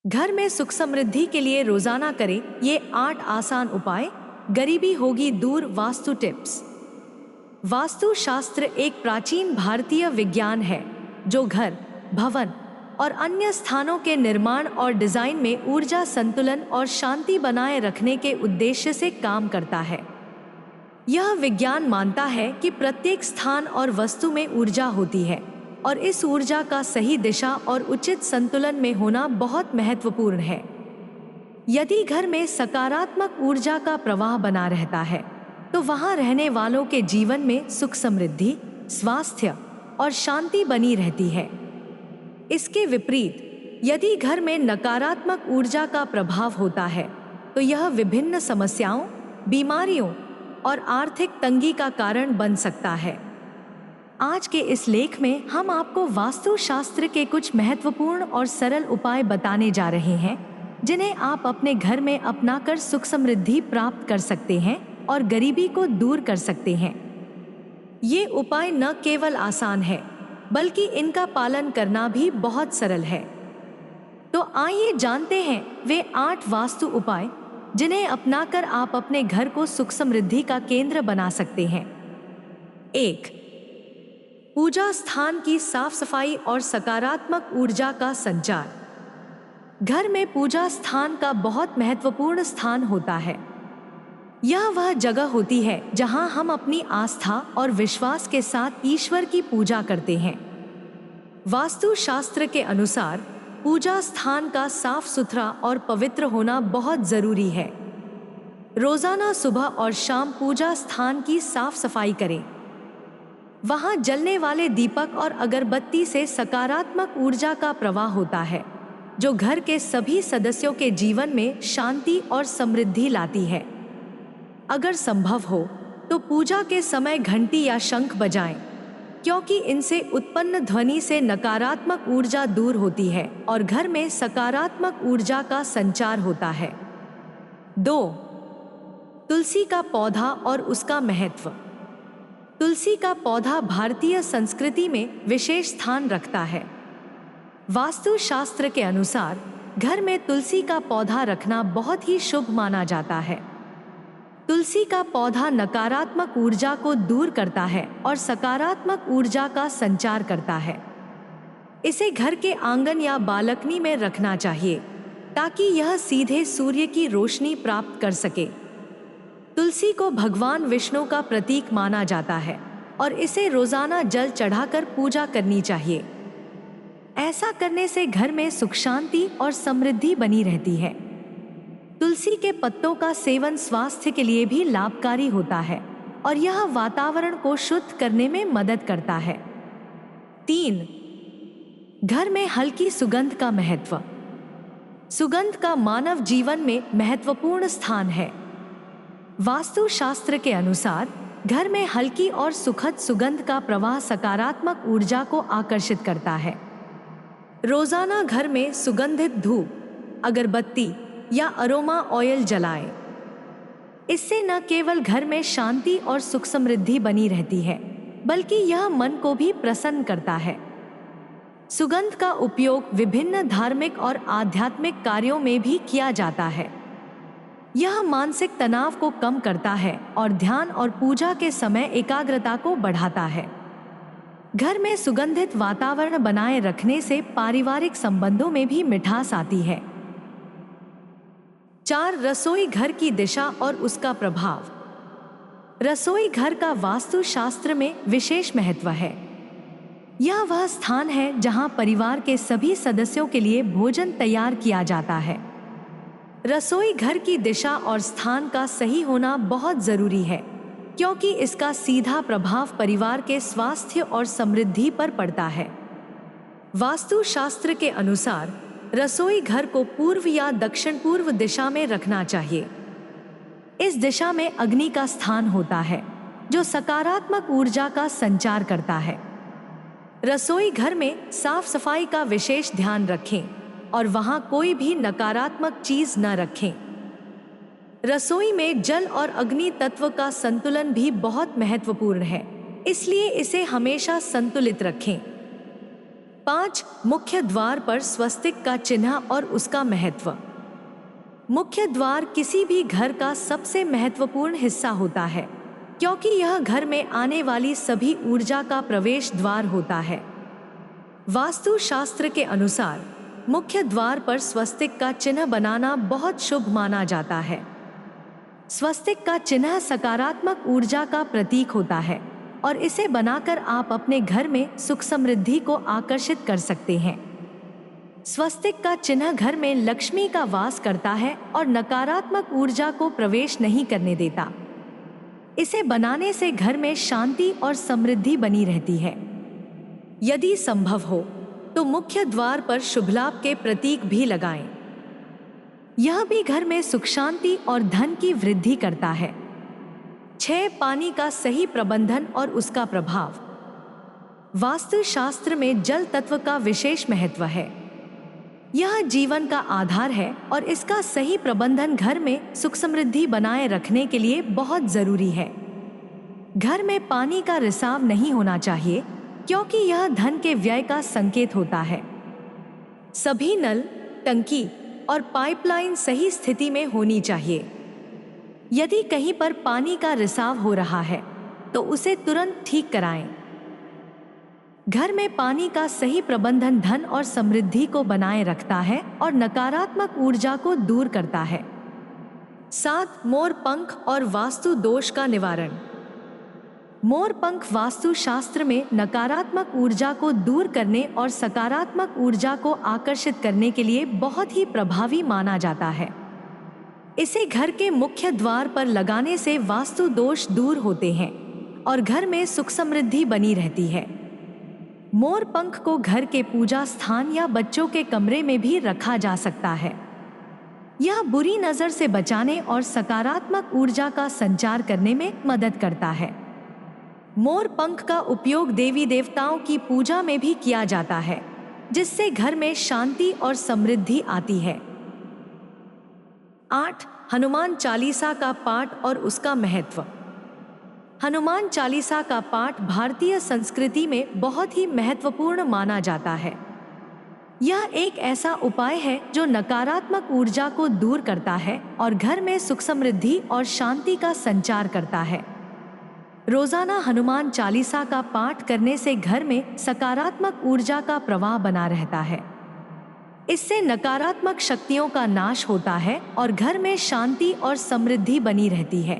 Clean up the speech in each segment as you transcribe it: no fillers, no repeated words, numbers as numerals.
घर में सुख समृद्धि के लिए रोजाना करें ये 8 आसान उपाय। गरीबी होगी दूर। वास्तु टिप्स। वास्तु शास्त्र एक प्राचीन भारतीय विज्ञान है जो घर, भवन और अन्य स्थानों के निर्माण और डिजाइन में ऊर्जा संतुलन और शांति बनाए रखने के उद्देश्य से काम करता है। यह विज्ञान मानता है कि प्रत्येक स्थान और वस्तु में ऊर्जा होती है और इस ऊर्जा का सही दिशा और उचित संतुलन में होना बहुत महत्वपूर्ण है। यदि घर में सकारात्मक ऊर्जा का प्रवाह बना रहता है तो वहां रहने वालों के जीवन में सुख समृद्धि, स्वास्थ्य और शांति बनी रहती है। इसके विपरीत यदि घर में नकारात्मक ऊर्जा का प्रभाव होता है तो यह विभिन्न समस्याओं, बीमारियों और आर्थिक तंगी का कारण बन सकता है। आज के इस लेख में हम आपको वास्तु शास्त्र के कुछ महत्वपूर्ण और सरल उपाय बताने जा रहे हैं जिन्हें आप अपने घर में अपनाकर सुख समृद्धि प्राप्त कर सकते हैं और गरीबी को दूर कर सकते हैं। ये उपाय न केवल आसान है बल्कि इनका पालन करना भी बहुत सरल है। तो आइए जानते हैं वे 8 वास्तु उपाय जिन्हें अपनाकर आप अपने घर को सुख समृद्धि का केंद्र बना सकते हैं। 1. पूजा स्थान की साफ सफाई और सकारात्मक ऊर्जा का संचार। घर में पूजा स्थान का बहुत महत्वपूर्ण स्थान होता है। यह वह जगह होती है जहां हम अपनी आस्था और विश्वास के साथ ईश्वर की पूजा करते हैं। वास्तु शास्त्र के अनुसार पूजा स्थान का साफ सुथरा और पवित्र होना बहुत जरूरी है। रोजाना सुबह और शाम पूजा स्थान की साफ सफाई करें। वहां जलने वाले दीपक और अगरबत्ती से सकारात्मक ऊर्जा का प्रवाह होता है जो घर के सभी सदस्यों के जीवन में शांति और समृद्धि लाती है। अगर संभव हो तो पूजा के समय घंटी या शंख बजाएं, क्योंकि इनसे उत्पन्न ध्वनि से नकारात्मक ऊर्जा दूर होती है और घर में सकारात्मक ऊर्जा का संचार होता है। 2. तुलसी का पौधा और उसका महत्व। तुलसी का पौधा भारतीय संस्कृति में विशेष स्थान रखता है। वास्तु शास्त्र के अनुसार घर में तुलसी का पौधा रखना बहुत ही शुभ माना जाता है। तुलसी का पौधा नकारात्मक ऊर्जा को दूर करता है और सकारात्मक ऊर्जा का संचार करता है। इसे घर के आंगन या बालकनी में रखना चाहिए ताकि यह सीधे सूर्य की रोशनी प्राप्त कर सके। तुलसी को भगवान विष्णु का प्रतीक माना जाता है और इसे रोजाना जल चढ़ाकर पूजा करनी चाहिए। ऐसा करने से घर में सुख शांति और समृद्धि बनी रहती है। तुलसी के पत्तों का सेवन स्वास्थ्य के लिए भी लाभकारी होता है और यह वातावरण को शुद्ध करने में मदद करता है। 3. घर में हल्की सुगंध का महत्व। सुगंध का मानव जीवन में महत्वपूर्ण स्थान है। वास्तु शास्त्र के अनुसार घर में हल्की और सुखद सुगंध का प्रवाह सकारात्मक ऊर्जा को आकर्षित करता है। रोजाना घर में सुगंधित धूप, अगरबत्ती या अरोमा ऑयल जलाएं। इससे न केवल घर में शांति और सुख समृद्धि बनी रहती है बल्कि यह मन को भी प्रसन्न करता है। सुगंध का उपयोग विभिन्न धार्मिक और आध्यात्मिक कार्यों में भी किया जाता है। यह मानसिक तनाव को कम करता है और ध्यान और पूजा के समय एकाग्रता को बढ़ाता है। घर में सुगंधित वातावरण बनाए रखने से पारिवारिक संबंधों में भी मिठास आती है। 4. रसोई घर की दिशा और उसका प्रभाव। रसोई घर का वास्तु शास्त्र में विशेष महत्व है। यह वह स्थान है जहां परिवार के सभी सदस्यों के लिए भोजन तैयार किया जाता है। रसोई घर की दिशा और स्थान का सही होना बहुत जरूरी है क्योंकि इसका सीधा प्रभाव परिवार के स्वास्थ्य और समृद्धि पर पड़ता है। वास्तु शास्त्र के अनुसार रसोई घर को पूर्व या दक्षिण पूर्व दिशा में रखना चाहिए। इस दिशा में अग्नि का स्थान होता है जो सकारात्मक ऊर्जा का संचार करता है। रसोई घर में साफ सफाई का विशेष ध्यान रखें और वहां कोई भी नकारात्मक चीज न रखें। रसोई में जल और अग्नि तत्व का संतुलन भी बहुत महत्वपूर्ण है, इसलिए इसे हमेशा संतुलित रखें। 5. मुख्य द्वार पर स्वस्तिक का चिन्ह और उसका महत्व। मुख्य द्वार किसी भी घर का सबसे महत्वपूर्ण हिस्सा होता है, क्योंकि यह घर में आने वाली सभी ऊर्जा का प्रवेश द्वार होता है। वास्तु शास्त्र के अनुसार मुख्य द्वार पर स्वस्तिक का चिन्ह बनाना बहुत शुभ माना जाता है। स्वस्तिक का चिन्ह सकारात्मक ऊर्जा का प्रतीक होता है और इसे बनाकर आप अपने घर में सुख समृद्धि को आकर्षित कर सकते हैं। स्वस्तिक का चिन्ह घर में लक्ष्मी का वास करता है और नकारात्मक ऊर्जा को प्रवेश नहीं करने देता। इसे बनाने से घर में शांति और समृद्धि बनी रहती है। यदि संभव हो तो मुख्य द्वार पर शुभ लाभ के प्रतीक भी लगाएं। यह भी घर में सुख शांति और धन की वृद्धि करता है। 6. पानी का सही प्रबंधन और उसका प्रभाव। वास्तु शास्त्र में जल तत्व का विशेष महत्व है। यह जीवन का आधार है और इसका सही प्रबंधन घर में सुख समृद्धि बनाए रखने के लिए बहुत जरूरी है। घर में पानी का रिसाव नहीं होना चाहिए, क्योंकि यह धन के व्यय का संकेत होता है। सभी नल, टंकी और पाइपलाइन सही स्थिति में होनी चाहिए। यदि कहीं पर पानी का रिसाव हो रहा है तो उसे तुरंत ठीक कराएं। घर में पानी का सही प्रबंधन धन और समृद्धि को बनाए रखता है और नकारात्मक ऊर्जा को दूर करता है। 7. मोर पंख और वास्तु दोष का निवारण। मोर पंख वास्तु शास्त्र में नकारात्मक ऊर्जा को दूर करने और सकारात्मक ऊर्जा को आकर्षित करने के लिए बहुत ही प्रभावी माना जाता है। इसे घर के मुख्य द्वार पर लगाने से वास्तु दोष दूर होते हैं और घर में सुख समृद्धि बनी रहती है। मोर पंख को घर के पूजा स्थान या बच्चों के कमरे में भी रखा जा सकता है। यह बुरी नजर से बचाने और सकारात्मक ऊर्जा का संचार करने में मदद करता है। मोर पंख का उपयोग देवी देवताओं की पूजा में भी किया जाता है, जिससे घर में शांति और समृद्धि आती है। 8. हनुमान चालीसा का पाठ और उसका महत्व। हनुमान चालीसा का पाठ भारतीय संस्कृति में बहुत ही महत्वपूर्ण माना जाता है। यह एक ऐसा उपाय है जो नकारात्मक ऊर्जा को दूर करता है और घर में सुख समृद्धि और शांति का संचार करता है। रोजाना हनुमान चालीसा का पाठ करने से घर में सकारात्मक ऊर्जा का प्रवाह बना रहता है। इससे नकारात्मक शक्तियों का नाश होता है और घर में शांति और समृद्धि बनी रहती है।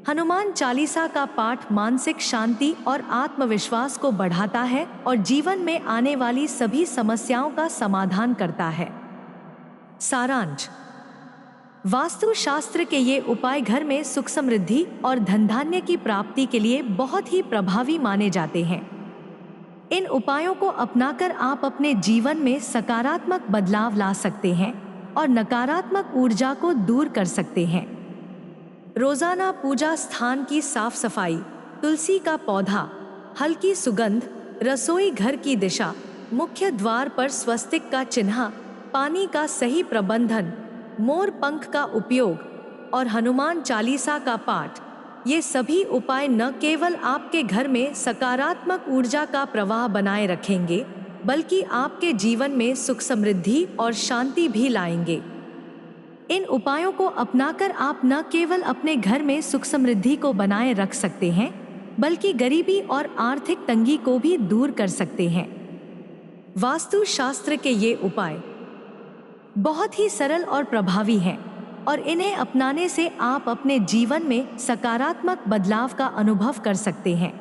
हनुमान चालीसा का पाठ मानसिक शांति और आत्मविश्वास को बढ़ाता है और जीवन में आने वाली सभी समस्याओं का समाधान करता है। सारांश। वास्तु शास्त्र के ये उपाय घर में सुख समृद्धि और धन धान्य की प्राप्ति के लिए बहुत ही प्रभावी माने जाते हैं। इन उपायों को अपनाकर आप अपने जीवन में सकारात्मक बदलाव ला सकते हैं और नकारात्मक ऊर्जा को दूर कर सकते हैं। रोजाना पूजा स्थान की साफ सफाई, तुलसी का पौधा, हल्की सुगंध, रसोई घर की दिशा, मुख्य द्वार पर स्वस्तिक का चिन्ह, पानी का सही प्रबंधन, मोर पंख का उपयोग और हनुमान चालीसा का पाठ, ये सभी उपाय न केवल आपके घर में सकारात्मक ऊर्जा का प्रवाह बनाए रखेंगे, बल्कि आपके जीवन में सुख समृद्धि और शांति भी लाएंगे। इन उपायों को अपनाकर आप न केवल अपने घर में सुख समृद्धि को बनाए रख सकते हैं, बल्कि गरीबी और आर्थिक तंगी को भी दूर कर सकते हैं। वास्तु शास्त्र के ये उपाय बहुत ही सरल और प्रभावी हैं और इन्हें अपनाने से आप अपने जीवन में सकारात्मक बदलाव का अनुभव कर सकते हैं।